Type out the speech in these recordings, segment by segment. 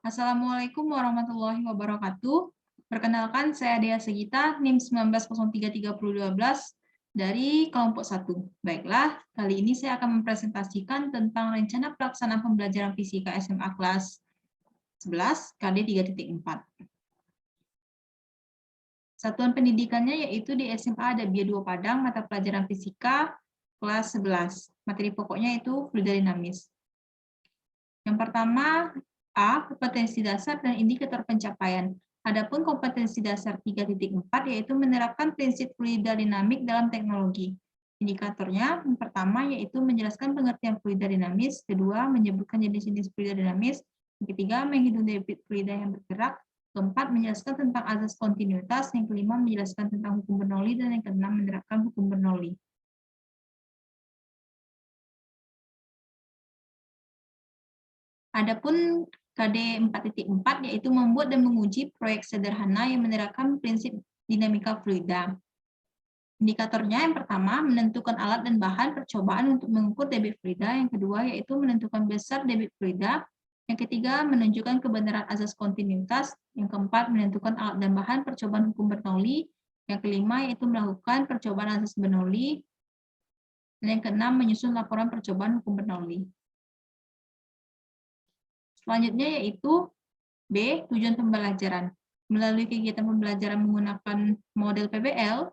Assalamualaikum warahmatullahi wabarakatuh. Perkenalkan, saya Dea Segita, NIM 19033012 dari kelompok 1. Baiklah, kali ini saya akan mempresentasikan tentang rencana pelaksanaan pembelajaran fisika SMA kelas 11 KD 3.4. Satuan pendidikannya yaitu di SMA ada Bia 2 Padang, mata pelajaran fisika kelas 11. Materi pokoknya itu fluida dinamis. Yang pertama, A. Kompetensi dasar dan indikator pencapaian. Adapun kompetensi dasar 3.4 yaitu menerapkan prinsip fluida dinamik dalam teknologi. Indikatornya, yang pertama yaitu menjelaskan pengertian fluida dinamis, kedua menyebutkan jenis-jenis fluida dinamis, yang ketiga menghitung debit fluida yang bergerak, keempat menjelaskan tentang azas kontinuitas, yang kelima menjelaskan tentang hukum Bernoulli, dan yang keenam menerapkan hukum Bernoulli. Adapun KD 4.4 yaitu membuat dan menguji proyek sederhana yang menerapkan prinsip dinamika fluida. Indikatornya yang pertama menentukan alat dan bahan percobaan untuk mengukur debit fluida, yang kedua yaitu menentukan besar debit fluida, yang ketiga menunjukkan kebenaran azas kontinuitas, yang keempat menentukan alat dan bahan percobaan hukum Bernoulli, yang kelima yaitu melakukan percobaan azas Bernoulli, dan yang keenam menyusun laporan percobaan hukum Bernoulli. Selanjutnya yaitu B. Tujuan pembelajaran. Melalui kegiatan pembelajaran menggunakan model PBL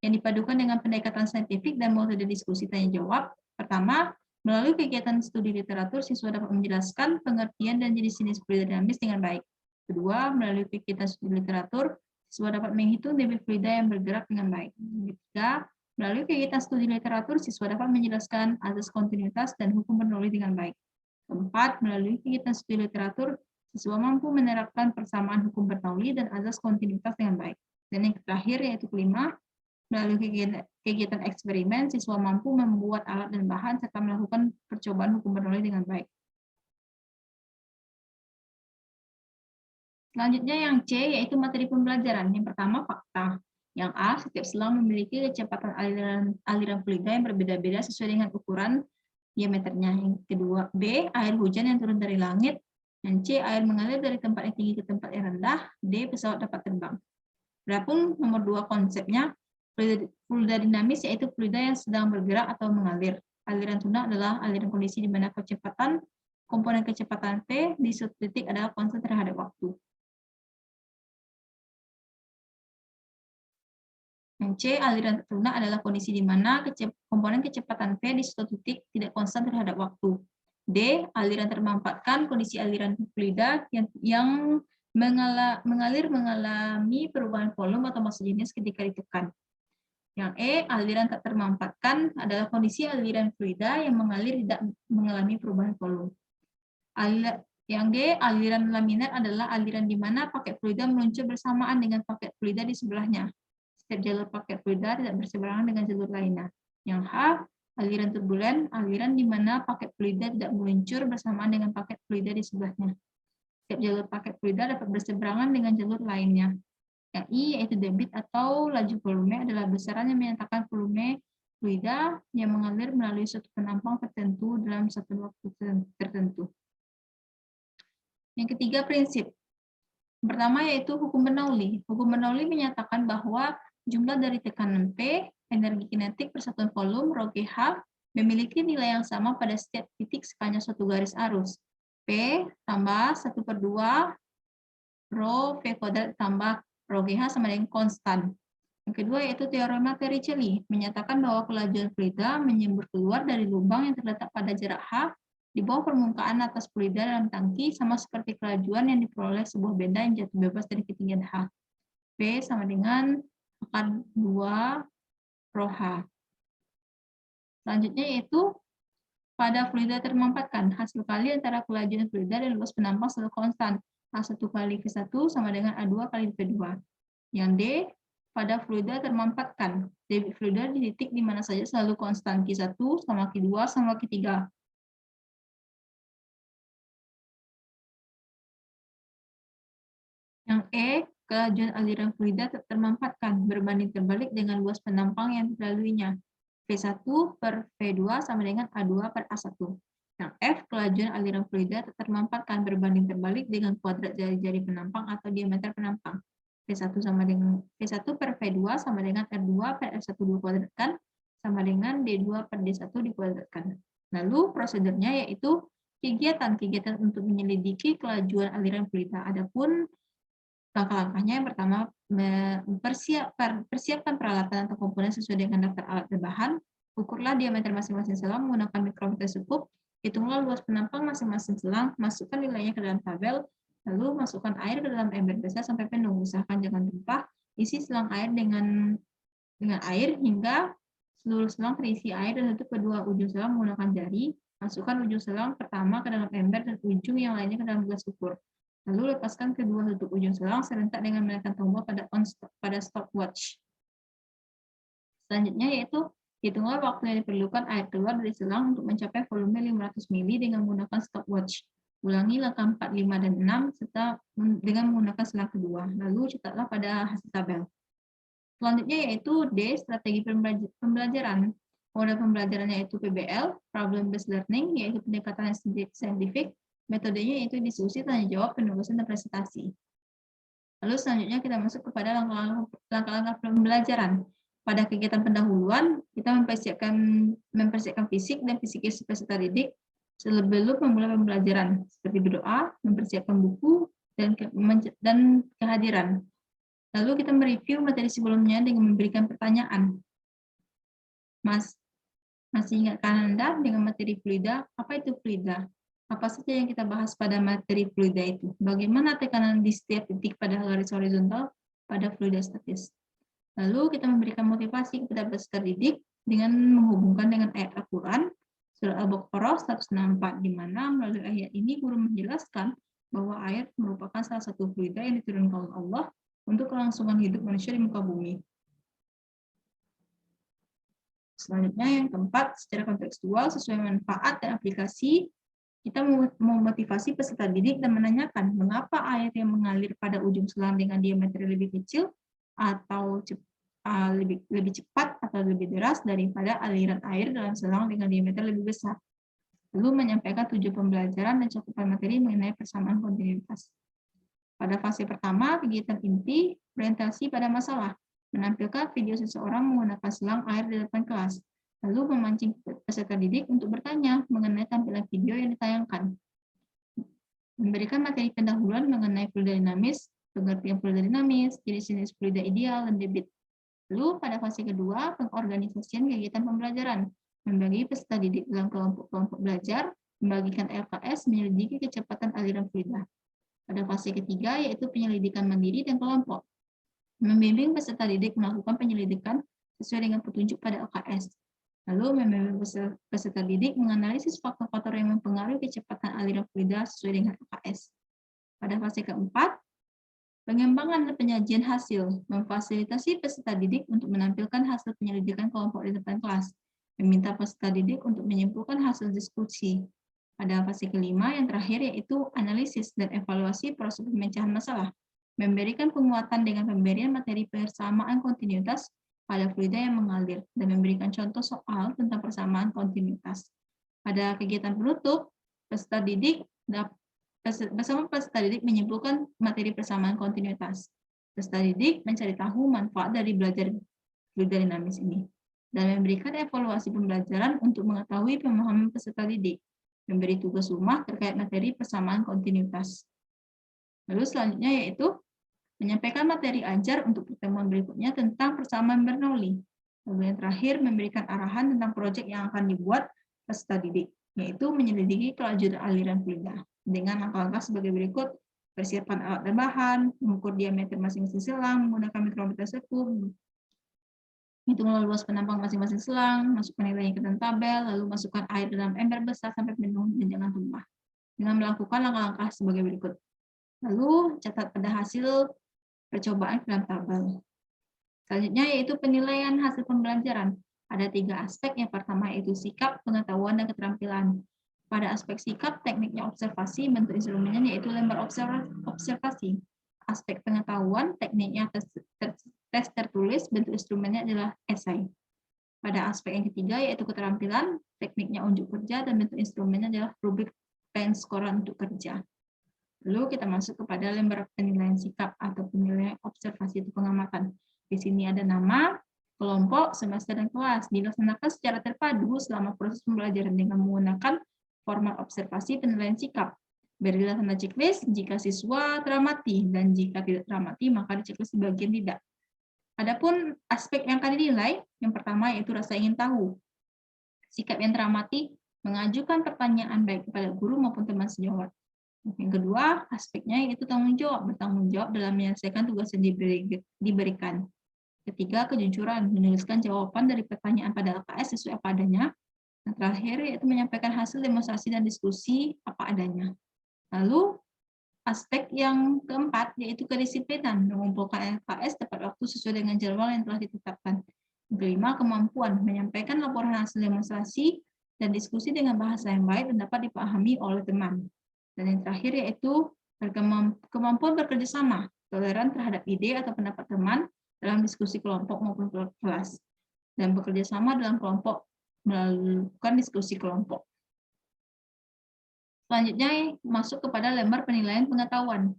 yang dipadukan dengan pendekatan saintifik dan metode diskusi tanya-jawab. Pertama, melalui kegiatan studi literatur, siswa dapat menjelaskan pengertian dan jenis-jenis fluida dinamis dengan baik. Kedua, melalui kegiatan studi literatur, siswa dapat menghitung debit fluida yang bergerak dengan baik. Ketiga, melalui kegiatan studi literatur, siswa dapat menjelaskan azas kontinuitas dan hukum Bernoulli dengan baik. Keempat, melalui kegiatan studi literatur, siswa mampu menerapkan persamaan hukum Bernoulli dan azas kontinuitas dengan baik. Dan yang terakhir yaitu kelima, melalui kegiatan eksperimen, siswa mampu membuat alat dan bahan serta melakukan percobaan hukum Bernoulli dengan baik. Selanjutnya yang C yaitu materi pembelajaran. Yang pertama fakta. Yang A, setiap selang memiliki kecepatan aliran fluida yang berbeda-beda sesuai dengan ukuran diameternya. Yang kedua, B, air hujan yang turun dari langit. Yang C, air mengalir dari tempat yang tinggi ke tempat yang rendah. D, pesawat dapat terbang. Berapun nomor 2 konsepnya, fluida dinamis yaitu fluida yang sedang bergerak atau mengalir. Aliran tuna adalah aliran kondisi di mana kecepatan, komponen kecepatan P di suatu titik adalah konstan terhadap waktu. Yang C, aliran lunak adalah kondisi di mana komponen kecepatan V di suatu titik tidak konstan terhadap waktu. D, aliran termampatkan, kondisi aliran fluida yang mengalir mengalami perubahan volume atau massa jenis ketika ditekan. Yang E, aliran tak termampatkan adalah kondisi aliran fluida yang mengalir tidak mengalami perubahan volume. Yang D, aliran laminar adalah aliran di mana paket fluida meluncur bersamaan dengan paket fluida di sebelahnya. Setiap jalur paket fluida tidak berseberangan dengan jalur lainnya. Yang H, aliran turbulen, aliran di mana paket fluida tidak meluncur bersamaan dengan paket fluida di sebelahnya. Setiap jalur paket fluida dapat berseberangan dengan jalur lainnya. Yang I, yaitu debit atau laju volume, adalah besaran yang menyatakan volume fluida yang mengalir melalui suatu penampang tertentu dalam satu waktu tertentu. Yang ketiga, prinsip. Pertama yaitu hukum Bernoulli. Hukum Bernoulli menyatakan bahwa jumlah dari tekanan P, energi kinetik persatuan volume, rho GH, memiliki nilai yang sama pada setiap titik sepanjang suatu garis arus. P tambah 1/2 rho V kuadrat tambah rho GH sama dengan konstan. Yang kedua yaitu teorema Torricelli, menyatakan bahwa kelajuan fluida menyembur keluar dari lubang yang terletak pada jarak H di bawah permukaan atas fluida dalam tangki sama seperti kelajuan yang diperoleh sebuah benda yang jatuh bebas dari ketinggian H. P sama dengan akar 2 rho H. Selanjutnya yaitu pada fluida termampatkan, hasil kali antara kelajuan fluida dan luas penampang selalu konstan. A1 kali V1 sama dengan A2 kali V2. Yang D, pada fluida termampatkan, debit fluida di titik di mana saja selalu konstan Q1 sama Q2 sama Q3. Yang E, kelajuan aliran fluida termampatkan berbanding terbalik dengan luas penampang yang dilaluinya. V1 per V2 sama dengan A2 per A1. Yang F, kelajuan aliran fluida termampatkan berbanding terbalik dengan kuadrat jari-jari penampang atau diameter penampang. P1 sama dengan P1 per P2 sama dengan R2 per R1 dikuadratkan sama dengan D2 per D1 dikuadratkan. Lalu prosedurnya yaitu kegiatan untuk menyelidiki kelajuan aliran fluida. Adapun langkah-langkahnya yang pertama, persiapkan peralatan atau komponen sesuai dengan daftar alat dan bahan. Ukurlah diameter masing-masing selang menggunakan mikrometer sekup. Hitunglah luas penampang masing-masing selang. Masukkan nilainya ke dalam tabel. Lalu masukkan air ke dalam ember besar sampai penuh. Usahakan jangan tumpah. Isi selang air dengan air hingga seluruh selang terisi air dan tutup kedua ujung selang menggunakan jari. Masukkan ujung selang pertama ke dalam ember dan ujung yang lainnya ke dalam gelas ukur. Lalu lepaskan kedua tutup ujung selang serentak dengan menekan tombol pada stopwatch. Selanjutnya yaitu hitunglah waktu yang diperlukan air keluar dari selang untuk mencapai volume 500 ml dengan menggunakan stopwatch. Ulangi langkah 4, 5, dan 6 serta dengan menggunakan selang kedua. Lalu cetaklah pada hasil tabel. Selanjutnya yaitu D, strategi pembelajaran. Model pembelajarannya yaitu PBL, Problem Based Learning, yaitu pendekatan saintifik. Metodenya yaitu diskusi, tanya jawab, penulisan, dan presentasi. Lalu selanjutnya kita masuk kepada langkah-langkah pembelajaran. Pada kegiatan pendahuluan, kita mempersiapkan fisik dan psikis peserta didik sebelum memulai pembelajaran, seperti berdoa, mempersiapkan buku, dan kehadiran. Lalu kita mereview materi sebelumnya dengan memberikan pertanyaan. Masih ingatkah Anda dengan materi fluida? Apa itu fluida? Apa saja yang kita bahas pada materi fluida itu? Bagaimana tekanan di setiap titik pada garis horizontal pada fluida statis? Lalu kita memberikan motivasi kepada peserta didik dengan menghubungkan dengan ayat Al-Quran, Surah Al-Baqarah 164, di mana melalui ayat ini guru menjelaskan bahwa air merupakan salah satu fluida yang diturunkan oleh Allah untuk kelangsungan hidup manusia di muka bumi. Selanjutnya yang keempat, secara kontekstual sesuai manfaat dan aplikasi, kita memotivasi peserta didik dan menanyakan mengapa air yang mengalir pada ujung selang dengan diameter lebih kecil atau lebih cepat atau lebih deras daripada aliran air dalam selang dengan diameter lebih besar. Lalu menyampaikan tujuan pembelajaran dan cakupan materi mengenai persamaan kontinuitas. Pada fase pertama, kegiatan inti orientasi pada masalah, menampilkan video seseorang menggunakan selang air di depan kelas, lalu memancing peserta didik untuk bertanya mengenai tampilan video yang ditayangkan. Memberikan materi pendahuluan mengenai fluida dinamis, pengertian fluida dinamis, jenis-jenis fluida ideal, dan debit. Lalu pada fase kedua, pengorganisasian kegiatan pembelajaran, membagi peserta didik dalam kelompok-kelompok belajar, membagikan LKS, menyelidiki kecepatan aliran fluida. Pada fase ketiga, yaitu penyelidikan mandiri dan kelompok. Membimbing peserta didik melakukan penyelidikan sesuai dengan petunjuk pada LKS. Lalu membimbing peserta didik menganalisis faktor-faktor yang mempengaruhi kecepatan aliran fluida sesuai dengan LKS. Pada fase keempat, pengembangan dan penyajian hasil, memfasilitasi peserta didik untuk menampilkan hasil penyelidikan kelompok di depan kelas, meminta peserta didik untuk menyimpulkan hasil diskusi. Pada fase kelima yang terakhir yaitu analisis dan evaluasi proses pemecahan masalah, memberikan penguatan dengan pemberian materi persamaan kontinuitas pada fluida yang mengalir dan memberikan contoh soal tentang persamaan kontinuitas. Pada kegiatan penutup, peserta didik bersama peserta didik menyimpulkan materi persamaan kontinuitas. Peserta didik mencari tahu manfaat dari belajar fluida dinamis ini dan memberikan evaluasi pembelajaran untuk mengetahui pemahaman peserta didik, memberi tugas rumah terkait materi persamaan kontinuitas. Lalu selanjutnya yaitu menyampaikan materi ajar untuk pertemuan berikutnya tentang persamaan Bernoulli. Lalu yang terakhir memberikan arahan tentang proyek yang akan dibuat peserta didik, yaitu menyelidiki kelajuan aliran fluida dengan langkah-langkah sebagai berikut: persiapan alat dan bahan, mengukur diameter masing-masing selang, menggunakan mikrometer sekup, hitunglah luas penampang masing-masing selang, masukkan nilainya ke dalam tabel, lalu masukkan air dalam ember besar sampai penuh dan jangan tumpah. Dengan melakukan langkah-langkah sebagai berikut. Lalu catat pada hasil percobaan ke dalam tabel. Selanjutnya yaitu penilaian hasil pembelajaran. Ada 3 aspek. Yang pertama yaitu sikap, pengetahuan, dan keterampilan. Pada aspek sikap, tekniknya observasi, bentuk instrumennya yaitu lembar observasi. Aspek pengetahuan, tekniknya tes tertulis, bentuk instrumennya adalah esai. Pada aspek yang ketiga yaitu keterampilan, tekniknya unjuk kerja, dan bentuk instrumennya adalah rubrik pen skoran untuk kerja. Lalu kita masuk kepada lembar penilaian sikap atau penilaian observasi atau pengamatan. Di sini ada nama, kelompok, semester, dan kelas. Dilaksanakan secara terpadu selama proses pembelajaran dengan menggunakan format observasi penilaian sikap. Berilah tanda checklist jika siswa teramati, dan jika tidak teramati maka di checklist di bagian tidak. Adapun aspek yang akan dinilai, yang pertama yaitu rasa ingin tahu. Sikap yang teramati mengajukan pertanyaan baik kepada guru maupun teman sejawat. Yang kedua, aspeknya yaitu tanggung jawab, bertanggung jawab dalam menyelesaikan tugas yang diberikan. Ketiga, kejujuran, menuliskan jawaban dari pertanyaan pada LKS sesuai apa adanya. Yang terakhir, yaitu menyampaikan hasil demonstrasi dan diskusi apa adanya. Lalu, aspek yang keempat, yaitu kedisiplinan, mengumpulkan LKS tepat waktu sesuai dengan jadwal yang telah ditetapkan. Yang kelima, kemampuan, menyampaikan laporan hasil demonstrasi dan diskusi dengan bahasa yang baik dan dapat dipahami oleh teman. Dan yang terakhir yaitu kemampuan bekerja sama, toleran terhadap ide atau pendapat teman dalam diskusi kelompok maupun kelas, dan bekerja sama dalam kelompok melakukan diskusi kelompok. Selanjutnya masuk kepada lembar penilaian pengetahuan.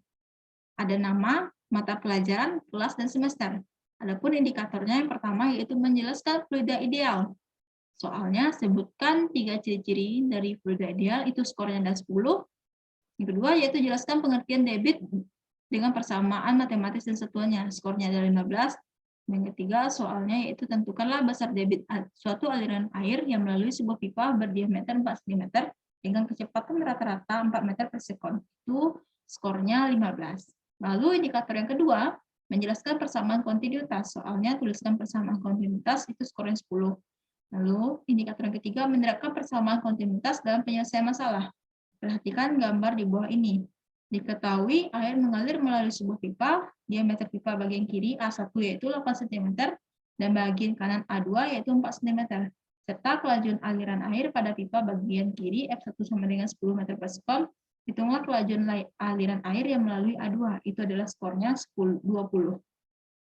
Ada nama, mata pelajaran, kelas, dan semester. Adapun indikatornya yang pertama yaitu menjelaskan fluida ideal. Soalnya sebutkan 3 ciri-ciri dari fluida ideal, itu skornya ada 10. Yang kedua yaitu jelaskan pengertian debit dengan persamaan matematis dan satuannya, skornya ada 15. Yang ketiga soalnya yaitu tentukanlah besar debit suatu aliran air yang melalui sebuah pipa berdiameter 4 cm dengan kecepatan rata-rata 4 meter per sekon. Itu skornya 15. Lalu indikator yang kedua, menjelaskan persamaan kontinuitas. Soalnya tuliskan persamaan kontinuitas, itu skornya 10. Lalu indikator yang ketiga, menerapkan persamaan kontinuitas dalam penyelesaian masalah. Perhatikan gambar di bawah ini. Diketahui air mengalir melalui sebuah pipa, diameter pipa bagian kiri A1 yaitu 8 cm, dan bagian kanan A2 yaitu 4 cm. Serta kelajuan aliran air pada pipa bagian kiri F1 sama dengan 10 meter per sekon, hitunglah kelajuan aliran air yang melalui A2, itu adalah skornya 20.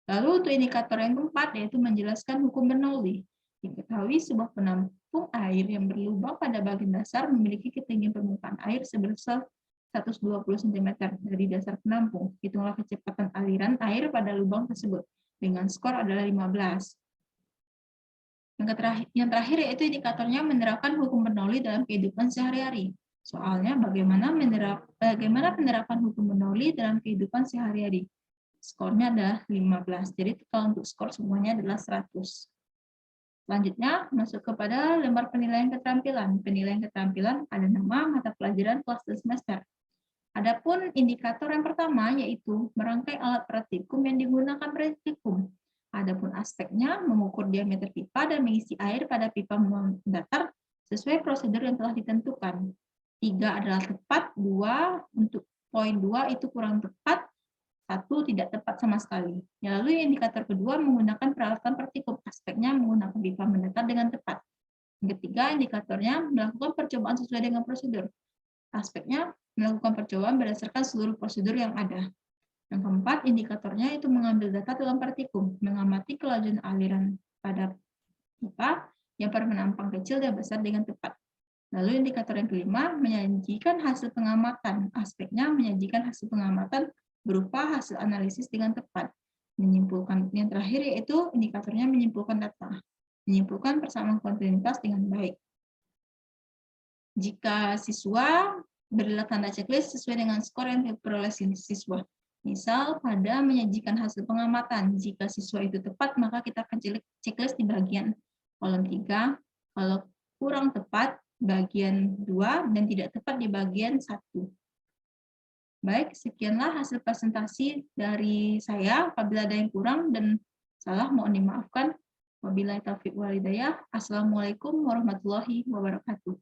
Lalu untuk indikator yang keempat yaitu menjelaskan hukum Bernoulli. Diketahui sebuah penampung air yang berlubang pada bagian dasar memiliki ketinggian permukaan air sebesar 120 cm dari dasar penampung. Hitunglah kecepatan aliran air pada lubang tersebut. Dengan skor adalah 15. Yang terakhir yaitu indikatornya menerapkan hukum Bernoulli dalam kehidupan sehari-hari. Soalnya bagaimana penerapan hukum Bernoulli dalam kehidupan sehari-hari. Skornya adalah 15. Jadi kalau untuk skor semuanya adalah 100. Selanjutnya, masuk kepada lembar penilaian keterampilan. Penilaian keterampilan ada nama, mata pelajaran, kelas, dan semester. Adapun indikator yang pertama yaitu merangkai alat praktikum yang digunakan praktikum. Adapun aspeknya mengukur diameter pipa dan mengisi air pada pipa datar sesuai prosedur yang telah ditentukan. 3 adalah tepat, 2 untuk poin 2 itu kurang tepat, 1 tidak tepat sama sekali. Lalu indikator kedua menggunakan peralatan praktikum, aspeknya menggunakan pipa mendatar dengan tepat. Yang ketiga indikatornya melakukan percobaan sesuai dengan prosedur. Aspeknya melakukan percobaan berdasarkan seluruh prosedur yang ada. Yang keempat indikatornya itu mengambil data dalam praktikum, mengamati kelajuan aliran pada pipa yang berpenampang kecil dan besar dengan tepat. Lalu indikator yang kelima menyajikan hasil pengamatan, aspeknya menyajikan hasil pengamatan berupa hasil analisis dengan tepat. Menyimpulkan yang terakhir yaitu indikatornya menyimpulkan data, menyimpulkan persamaan kontinuitas dengan baik. Jika siswa berilah tanda checklist sesuai dengan skor yang diperoleh siswa. Misal pada menyajikan hasil pengamatan, jika siswa itu tepat maka kita akan checklist di bagian kolom 3. Kalau kurang tepat bagian 2 dan tidak tepat di bagian 1. Baik, sekianlah hasil presentasi dari saya. Apabila ada yang kurang dan salah, mohon dimaafkan. Wabillahi taufiq wal hidayah. Assalamualaikum warahmatullahi wabarakatuh.